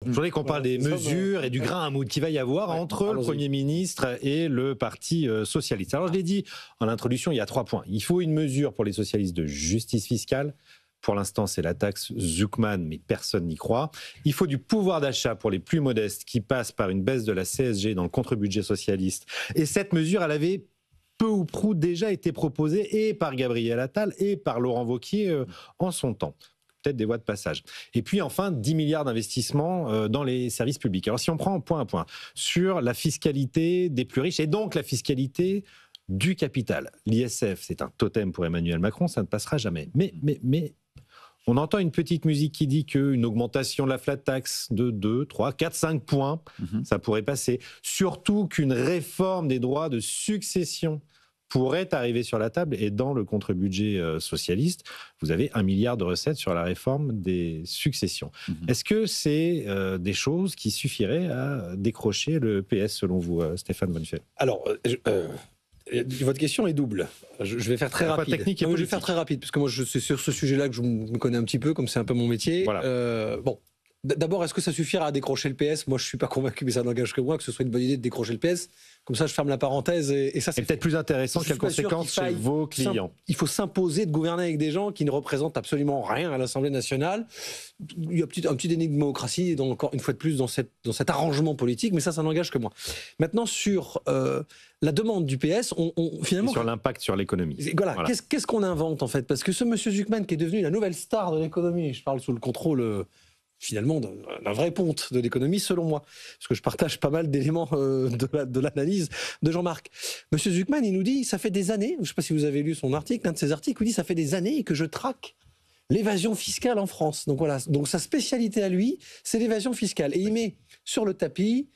Je voudrais qu'on parle des mesures et du grain à moudre qu'il va y avoir entre le Premier ministre et le Parti socialiste. Alors je l'ai dit en introduction, il y a 3 points. Il faut une mesure pour les socialistes de justice fiscale. Pour l'instant, c'est la taxe Zuckman, mais personne n'y croit. Il faut du pouvoir d'achat pour les plus modestes qui passe par une baisse de la CSG dans le contre-budget socialiste. Et cette mesure, elle avait peu ou prou déjà été proposée et par Gabriel Attal et par Laurent Wauquiez en son temps. Peut-être des voies de passage. Et puis enfin, 10 milliards d'investissements dans les services publics. Alors si on prend point à point sur la fiscalité des plus riches et donc la fiscalité du capital. L'ISF, c'est un totem pour Emmanuel Macron, ça ne passera jamais. Mais on entend une petite musique qui dit qu'une augmentation de la flat tax de 2, 3, 4, 5 points, ça pourrait passer. Surtout qu'une réforme des droits de succession pourrait arriver sur la table. Et dans le contre-budget socialiste, vous avez 1 milliard de recettes sur la réforme des successions. Est-ce que c'est des choses qui suffiraient à décrocher le PS, selon vous, Stéphane Bonifay? Alors, votre question est double. Je vais faire très rapide. Technique et je vais faire très rapide, parce que moi, c'est sur ce sujet-là que je me connais un petit peu, comme c'est un peu mon métier. Voilà. Bon. D'abord, est-ce que ça suffira à décrocher le PS? Moi, je ne suis pas convaincu, mais ça n'engage que moi, que ce soit une bonne idée de décrocher le PS. Comme ça, je ferme la parenthèse. Et ça, c'est peut-être plus intéressant. Quelles conséquences chez vos clients? Il faut s'imposer de gouverner avec des gens qui ne représentent absolument rien à l'Assemblée nationale. Il y a un petit déni de démocratie, encore une fois de plus, dans cet arrangement politique, mais ça n'engage que moi. Maintenant, sur la demande du PS, finalement... Et sur l'impact sur l'économie. Voilà. Qu'est-ce qu'on invente, en fait? Parce que ce monsieur Zuckman, qui est devenu la nouvelle star de l'économie, je parle sous le contrôle... finalement d'un vrai ponte de l'économie, selon moi, parce que je partage pas mal d'éléments de l'analyse de Jean-Marc. Monsieur Zuckman, il nous dit, ça fait des années, je ne sais pas si vous avez lu son article, l'un de ses articles, il dit, ça fait des années que je traque l'évasion fiscale en France. Donc voilà, donc sa spécialité à lui, c'est l'évasion fiscale. Et il met sur le tapis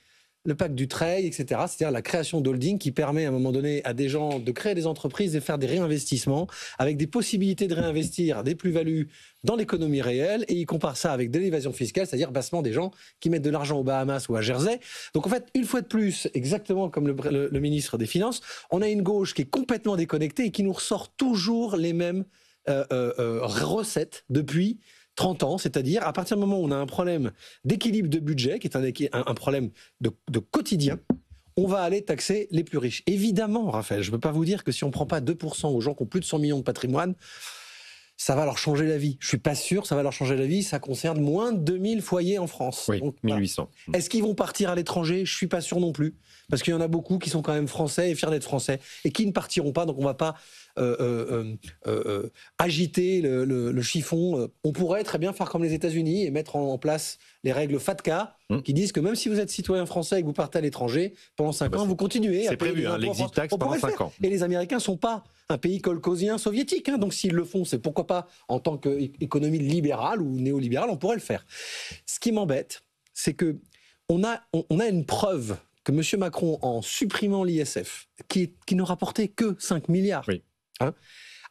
le pacte Dutreil, etc., c'est-à-dire la création d'holding qui permet à un moment donné à des gens de créer des entreprises et de faire des réinvestissements avec des possibilités de réinvestir des plus-values dans l'économie réelle, et il compare ça avec de l'évasion fiscale, c'est-à-dire bassement des gens qui mettent de l'argent aux Bahamas ou à Jersey. Donc en fait, une fois de plus, exactement comme le ministre des Finances, on a une gauche qui est complètement déconnectée et qui nous ressort toujours les mêmes recettes depuis 30 ans, c'est-à-dire à partir du moment où on a un problème d'équilibre de budget, qui est un problème de quotidien, on va aller taxer les plus riches. Évidemment, Raphaël, je ne peux pas vous dire que si on ne prend pas 2% aux gens qui ont plus de 100 millions de patrimoine, ça va leur changer la vie. Je ne suis pas sûr que ça va leur changer la vie. Ça concerne moins de 2000 foyers en France. Oui, donc, 1800. Voilà. Est-ce qu'ils vont partir à l'étranger? Je ne suis pas sûr non plus. Parce qu'il y en a beaucoup qui sont quand même français et fiers d'être français et qui ne partiront pas. Donc on ne va pas agiter le chiffon. On pourrait très bien faire comme les États-Unis et mettre en place les règles FATCA qui disent que même si vous êtes citoyen français et que vous partez à l'étranger, pendant 5 ans, vous continuez à payer prévu, l'exit tax pendant 5 ans. Et les Américains ne sont pas un pays kolkhozien soviétique. Donc s'ils le font, c'est pourquoi pas en tant qu'économie libérale ou néolibérale, on pourrait le faire. Ce qui m'embête, c'est que on a une preuve que M. Macron, en supprimant l'ISF, qui ne rapportait que 5 milliards,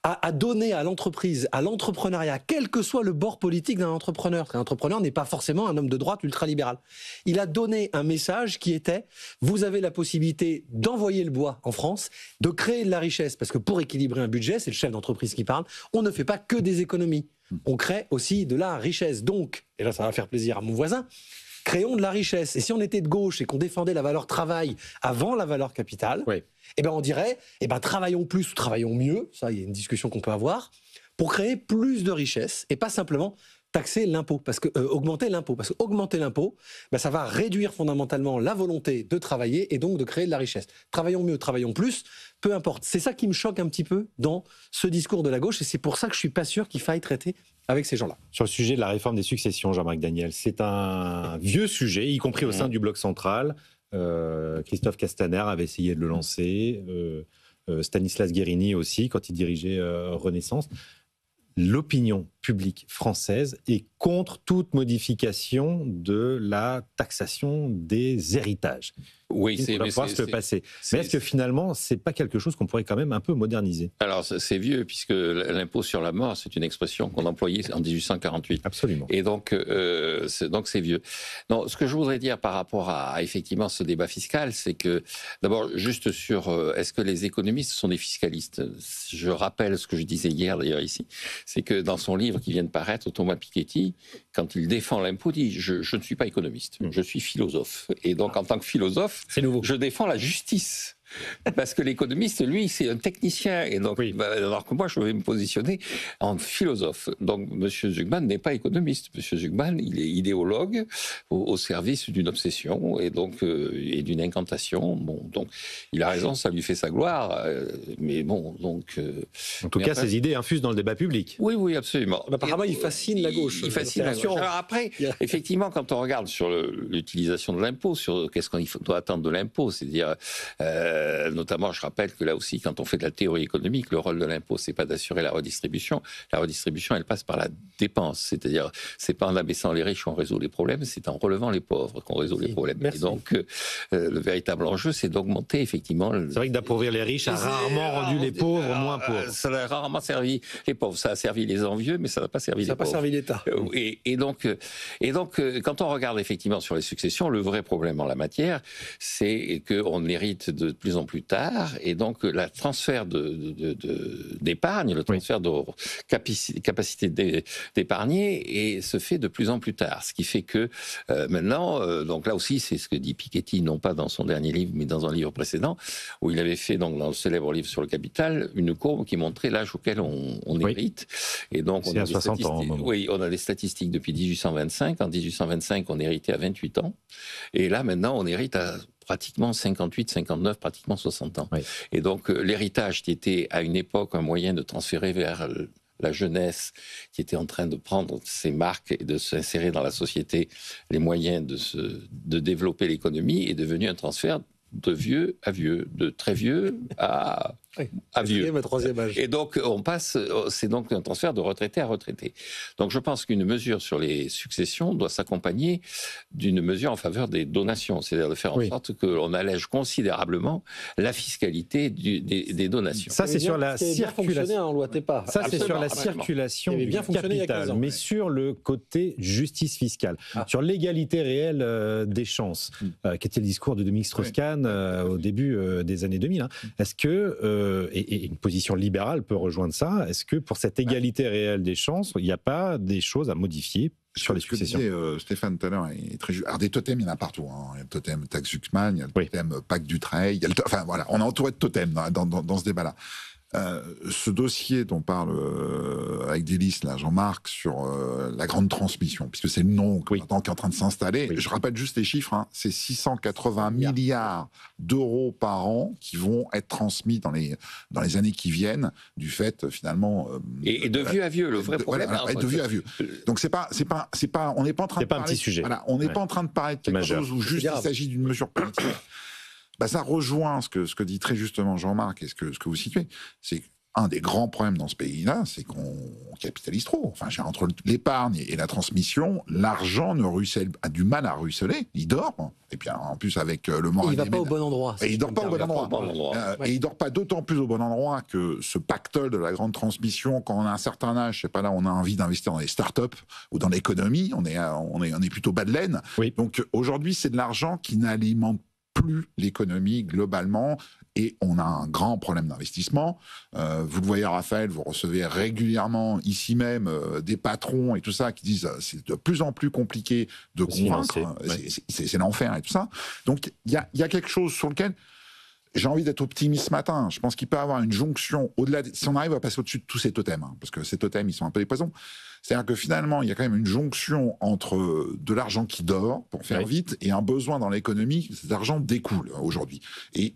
a donné à l'entreprise, à l'entrepreneuriat, quel que soit le bord politique d'un entrepreneur. Un entrepreneur n'est pas forcément un homme de droite ultralibéral. Il a donné un message qui était, vous avez la possibilité d'envoyer le bois en France, de créer de la richesse, parce que pour équilibrer un budget, c'est le chef d'entreprise qui parle, on ne fait pas que des économies. On crée aussi de la richesse. Donc, et là ça va faire plaisir à mon voisin, créons de la richesse. Et si on était de gauche et qu'on défendait la valeur travail avant la valeur capital, eh ben on dirait, travaillons plus ou travaillons mieux, ça il y a une discussion qu'on peut avoir, pour créer plus de richesse et pas simplement taxer l'impôt, parce que augmenter l'impôt. Parce que augmenter l'impôt, ça va réduire fondamentalement la volonté de travailler et donc de créer de la richesse. Travaillons mieux, travaillons plus, peu importe. C'est ça qui me choque un petit peu dans ce discours de la gauche et c'est pour ça que je suis pas sûr qu'il faille traiter avec ces gens-là. Sur le sujet de la réforme des successions, Jean-Marc Daniel, c'est un vieux sujet, y compris au sein du bloc central. Christophe Castaner avait essayé de le lancer, Stanislas Guerini aussi, quand il dirigeait Renaissance. L'opinion publique française est contre toute modification de la taxation des héritages. Oui, c'est pouvoir se passer. Mais est-ce que finalement, c'est pas quelque chose qu'on pourrait quand même un peu moderniser? Alors, c'est vieux, puisque l'impôt sur la mort, c'est une expression qu'on employait en 1848. Absolument. Et donc c'est vieux. Non, ce que je voudrais dire par rapport à effectivement ce débat fiscal, c'est que, d'abord, juste sur est-ce que les économistes sont des fiscalistes? Je rappelle ce que je disais hier, d'ailleurs, ici, c'est que dans son livre, livre qui vient de paraître, Thomas Piketty, quand il défend l'impôt, dit je ne suis pas économiste, je suis philosophe. Et donc, en tant que philosophe, je défends la justice. Parce que l'économiste, lui, c'est un technicien. Et donc, alors que moi, je vais me positionner en philosophe. Donc, M. Zucman n'est pas économiste. M. Zucman, il est idéologue au service d'une obsession et donc et d'une incantation. Bon, donc, il a raison, ça lui fait sa gloire. Mais bon, donc. En tout cas, ses idées infusent dans le débat public. Oui, oui, absolument. Apparemment, il fascine la gauche. Il fascine la gauche. Alors après, effectivement, quand on regarde sur l'utilisation de l'impôt, sur qu'est-ce qu'on doit attendre de l'impôt, c'est-à-dire. Notamment, je rappelle que là aussi, quand on fait de la théorie économique, le rôle de l'impôt, c'est pas d'assurer la redistribution. La redistribution, elle passe par la dépense. C'est-à-dire, c'est pas en abaissant les riches qu'on résout les problèmes, c'est en relevant les pauvres qu'on résout les problèmes. Merci. Et donc, le véritable enjeu, c'est d'augmenter effectivement. C'est vrai que d'appauvrir les riches a rarement rendu les pauvres moins pauvres. Ça a rarement servi les pauvres. Ça a servi les envieux, mais ça n'a pas servi les pauvres. Ça n'a pas servi l'État. Et donc, quand on regarde effectivement sur les successions, le vrai problème en la matière, c'est qu'on hérite de plus en plus tard, et donc le transfert d'épargne, le transfert de capacité d'épargner, et se fait de plus en plus tard. Ce qui fait que maintenant, donc là aussi, c'est ce que dit Piketty, non pas dans son dernier livre, mais dans un livre précédent, où il avait fait, donc, dans le célèbre livre sur le capital, une courbe qui montrait l'âge auquel on hérite. Et donc, on a 60 ans. Oui, on a des statistiques depuis 1825. En 1825, on héritait à 28 ans. Et là, maintenant, on hérite à pratiquement 58, 59, pratiquement 60 ans. Oui. Et donc, l'héritage qui était à une époque un moyen de transférer vers la jeunesse qui était en train de prendre ses marques et de s'insérer dans la société, les moyens de développer l'économie, est devenu un transfert de vieux à vieux, de très vieux à vieux. Et donc, c'est donc un transfert de retraité à retraité. Donc, je pense qu'une mesure sur les successions doit s'accompagner d'une mesure en faveur des donations, c'est-à-dire de faire en sorte qu'on allège considérablement la fiscalité des donations. Ça, c'est sur la circulation. En loi TEPA. Ça, c'est sur la circulation du capital, mais sur le côté justice fiscale, sur l'égalité réelle des chances, qui était le discours de Dominique Strauss-Kahn au début des années 2000. Est-ce que et une position libérale peut rejoindre ça. Est-ce que pour cette égalité réelle des chances, il n'y a pas des choses à modifier sur les successions? Ce que disait Stéphane tout à l'heure est très juste. Alors des totems, il y en a partout. Il y a le totem Tax Zucman, il y a le totem Pacte Dutreil. Enfin voilà, on est entouré de totems dans ce débat-là. Ce dossier dont parle avec délice là, Jean-Marc, sur la grande transmission, puisque c'est le nom qui est en train de s'installer. Je rappelle juste les chiffres, c'est 680 milliards d'euros par an qui vont être transmis dans les années qui viennent, du fait finalement... et de vieux à vieux, le vrai problème. De vieux à vieux. Donc c'est pas, on n'est pas en train de parler... C'est pas un petit sujet. Voilà, on n'est pas en train de parler de quelque chose où juste il s'agit d'une mesure politique. Ça rejoint ce que dit très justement Jean-Marc et ce que vous situez. C'est un des grands problèmes dans ce pays-là, c'est qu'on capitalise trop. Enfin, entre l'épargne et la transmission, l'argent a du mal à ruisseler. Il dort. Et puis en plus avec le moral. Il ne va pas au bon endroit. Et il dort pas au bon endroit. Et il dort pas d'autant plus au bon endroit que ce pactole de la grande transmission, quand on a un certain âge, je sais pas là, on a envie d'investir dans les startups ou dans l'économie, on est plutôt bas de laine. Oui. Donc aujourd'hui, c'est de l'argent qui n'alimente plus l'économie globalement, et on a un grand problème d'investissement. Vous le voyez, Raphaël, vous recevez régulièrement ici même des patrons et tout ça qui disent c'est de plus en plus compliqué de convaincre, c'est l'enfer et tout ça. Donc il y a quelque chose sur lequel j'ai envie d'être optimiste ce matin. Je pense qu'il peut y avoir une jonction au-delà. Si on arrive à passer au-dessus de tous ces totems, parce que ces totems, ils sont un peu des poisons. C'est-à-dire que finalement, il y a quand même une jonction entre de l'argent qui dort, pour faire vite, et un besoin dans l'économie. Cet argent découle aujourd'hui. Et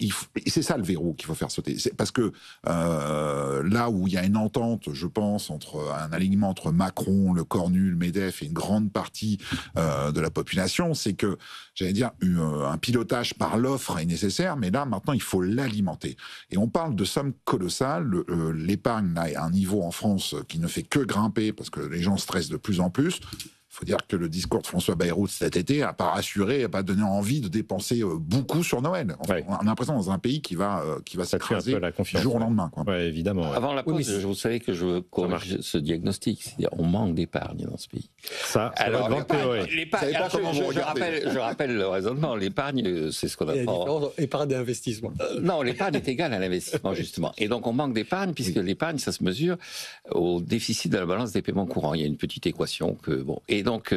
c'est ça le verrou qu'il faut faire sauter. C'est parce que là où il y a une entente, je pense, entre un alignement entre Macron, le Cornu, le MEDEF et une grande partie de la population, c'est que, j'allais dire, un pilotage par l'offre est nécessaire, mais là, maintenant, il faut l'alimenter. Et on parle de sommes colossales. L'épargne, là, est à un niveau en France qui ne fait que grimper, parce que les gens stressent de plus en plus. faut dire que le discours de François Bayrou cet été n'a pas rassuré, n'a pas donné envie de dépenser beaucoup sur Noël. Enfin, on a l'impression dans un pays qui va s'écraser du jour au lendemain. Quoi. Ouais, évidemment. Ouais. Avant la pause, vous savez que je corrige ce diagnostic, c'est-à-dire on manque d'épargne dans ce pays. Alors, je rappelle le raisonnement. L'épargne, c'est ce qu'on appelle. Épargne et investissement. Non, l'épargne est égale à l'investissement, justement. Et donc, on manque d'épargne, puisque l'épargne, ça se mesure au déficit de la balance des paiements courants. Il y a une petite équation que, bon. Et donc,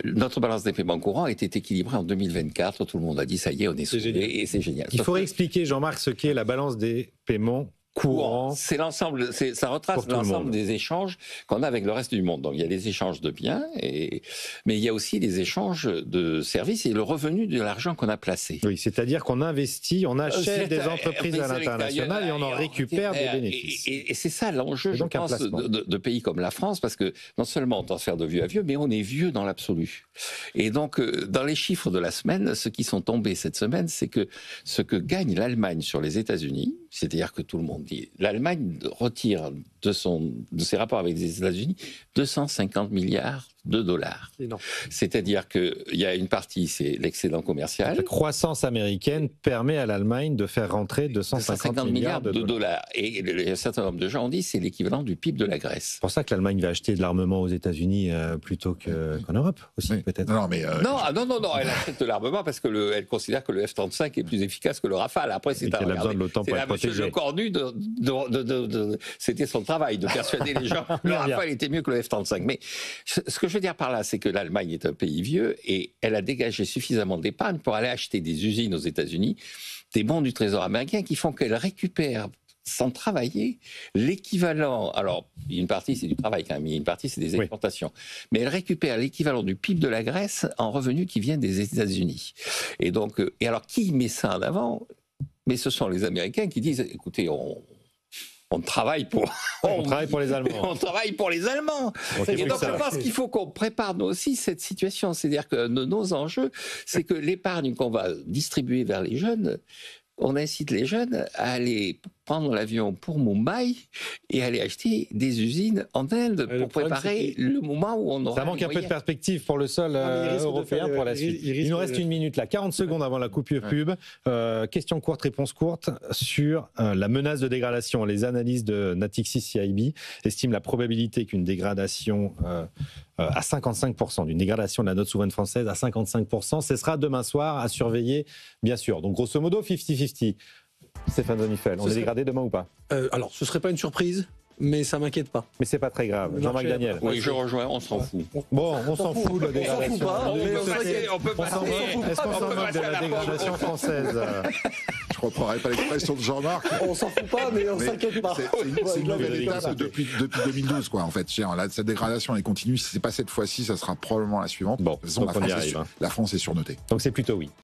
notre balance des paiements courants était équilibrée en 2024. Tout le monde a dit, ça y est, on est sauvé, et c'est génial. Il faudrait expliquer, Jean-Marc, ce qu'est la balance des paiements courant. C'est l'ensemble, ça retrace l'ensemble des échanges qu'on a avec le reste du monde. Donc il y a les échanges de biens, mais il y a aussi les échanges de services et le revenu de l'argent qu'on a placé. Oui, c'est-à-dire qu'on investit, on achète des entreprises à l'international et on en récupère des bénéfices. Et c'est ça l'enjeu, je pense, de pays comme la France, parce que non seulement on transfère de vieux à vieux, mais on est vieux dans l'absolu. Et donc, dans les chiffres de la semaine, ceux qui sont tombés cette semaine, c'est que ce que gagne l'Allemagne sur les États-Unis, c'est-à-dire que tout le monde dit, l'Allemagne retire de ses rapports avec les États-Unis 250 milliards de dollars. C'est-à-dire qu'il y a une partie, c'est l'excédent commercial. La croissance américaine permet à l'Allemagne de faire rentrer 250 milliards de dollars. Et un certain nombre de gens ont dit c'est l'équivalent du PIB de la Grèce. C'est pour ça que l'Allemagne va acheter de l'armement aux États-Unis plutôt qu'en Europe aussi, peut-être. Non, elle achète de l'armement parce qu'elle considère que le F-35 est plus efficace que le Rafale. Après, c'est à regarder. C'est là, M. Le Cornu, c'était son travail de persuader les gens que le Rafale était mieux que le F-35. Mais ce que je veux dire par là, c'est que l'Allemagne est un pays vieux et elle a dégagé suffisamment d'épargne pour aller acheter des usines aux États-Unis, des bons du Trésor américain qui font qu'elle récupère sans travailler l'équivalent. Alors, une partie c'est du travail quand même, une partie c'est des exportations. Mais elle récupère l'équivalent du PIB de la Grèce en revenus qui viennent des États-Unis. Et donc, et alors qui met ça en avant? Mais ce sont les Américains qui disent, écoutez, on travaille pour... On travaille pour les Allemands. On travaille pour les Allemands. Et donc, je pense qu'il faut qu'on prépare nous aussi cette situation. C'est-à-dire que nos enjeux, c'est que l'épargne qu'on va distribuer vers les jeunes, on incite les jeunes à aller prendre l'avion pour Mumbai et aller acheter des usines en Inde pour préparer le moment où on aura... Ça manque un peu de perspective pour le sol européen pour la suite. Il nous reste une minute là, 40 secondes avant la coupure pub. Question courte, réponse courte sur la menace de dégradation. Les analyses de Natixis CIB estiment la probabilité qu'une dégradation à 55%, d'une dégradation de la note souveraine française à 55%, ce sera demain soir à surveiller, bien sûr. Donc grosso modo, 50-50. Stéphane Donifel, on est dégradé demain ou pas? Alors, ce ne serait pas une surprise, mais ça ne m'inquiète pas. Mais c'est pas très grave. Jean-Marc Daniel. Oui, je rejoins, on s'en fout. Bon, on s'en fout de la dégradation. On peut pas. Est-ce qu'on s'en moque de la dégradation française? Je ne reprendrai pas l'expression de Jean-Marc. On s'en fout pas, mais on s'inquiète pas. C'est une nouvelle étape depuis 2012, quoi, en fait. Cette dégradation, elle continue. Si ce n'est pas cette fois-ci, ça sera probablement la suivante. Bon, donc on y arrive. La France est surnotée. Donc c'est plutôt oui.